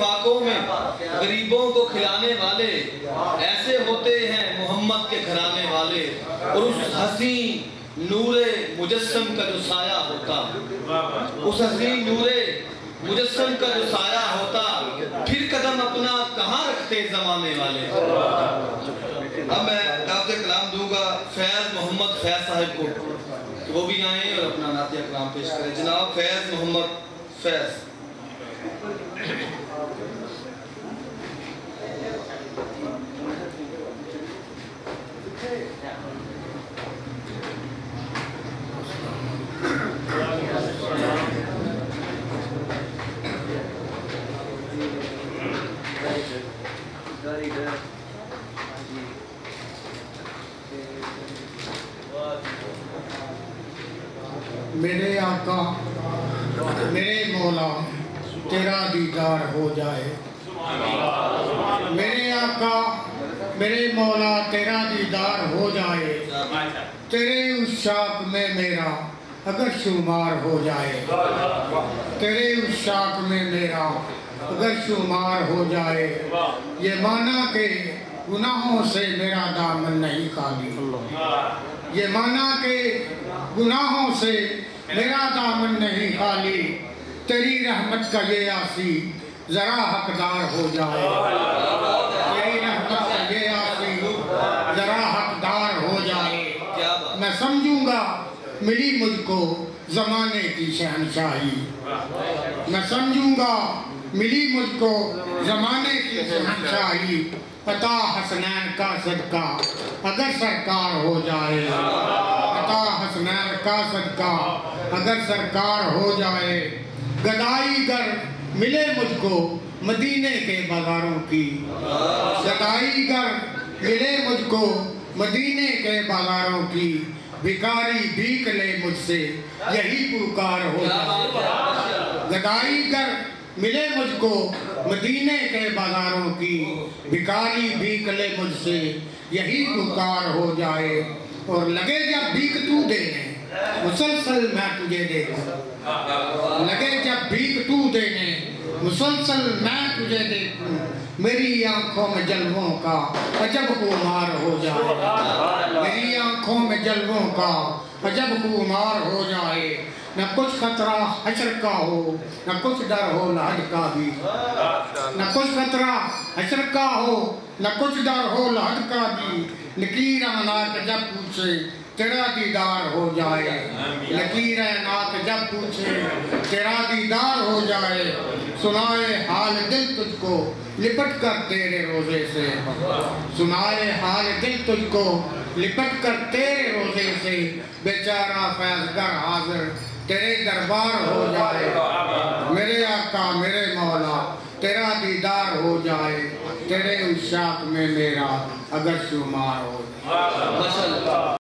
فاقوں میں غریبوں کو کھلانے والے ایسے ہوتے ہیں محمد کے گھرانے والے، اور اس حسین نور مجسم کا جو سایہ ہوتا، اس حسین نور مجسم کا جو سایہ ہوتا، پھر قدم اپنا کہاں رکھتے زمانے والے۔ اب میں نعت کلام دوں گا فیض محمد فیض صاحب کو، کہ وہ بھی آئیں اور اپنا نعت کلام پیش کریں۔ جناب فیض محمد فیض۔ میرے آقا میرے مولا تیرا دیدار ہو جائے، میرے آقا میرے مولا تیرا دیدار ہو جائے، تیرے عشاق میں میرا اگر شمار ہو جائے، تیرے عشاق میں میرا اگر شمار ہو جائے، یہ مانا کہ گناہوں سے میرا دامن نہیں خالی، یہ مانا کہ گناہوں سے میرا دامن نہیں خالی، تیری رحمت کا یہ آسی ذرا حقدار ہو جائے، تیری رحمت کا یہ آسی ذرا حقدار ہو جائے، میں سمجھوں گا ملی مجھ کو زمانے کی شہنشاہی، میں سمجھوں گا ملی مجھ کو زمانے کی شہنشاہی، عطا حسنین کا صدقہ اگر سرکار ہو جائے، عطا حسنین کا صدقہ اگر سرکار ہو جائے، گدائی گر ملے مجھ کو مدینے کے بازاروں کی، گدائی گر ملے مجھ کو مدینے کے بازاروں کی، بھکاری بھیک لے مجھ سے یہی پکار ہو جائے، گدائی گر ملے مجھ کو مدینے کے بازاروں کی، بھکاری بھیک لے مجھ سے یہی پکار ہو جائے، اور لگے جب بھیک تو دینے مسلسل میں تجھے دیکھوں، لگے جب بھیک تو دینے مسلسل میں تجھے دیکھوں، میری آنکھوں میں جلووں کا عجب خمار ہو جائے، میری آنکھوں میں جلووں کا عجب خمار ہو جائے، نہ کچھ خطرہ حشر کا ہو نہ کچھ ڈر ہو لحد کا بھی، نہ کچھ خطرہ حشر کا ہو نہ کچھ ڈر ہو لحد کا بھی، لکیر ناک جب پوچھے تیرا دیدار ہو جائے، لکیر ناک جب پوچھے تیرا دیدار ہو جائے، سنائے حال دل تجھ کو لپٹ کر تیرے روزے سے، سنائے حال دل تجھ کو لپٹ کر تیرے روزے سے، بیچارہ فیضگر حاضر تیرے دربار ہو جائے، میرے آقا میرے مولا تیرا دیدار ہو جائے، تیرے عشاق میں میرا اگر شمار ہو جائے۔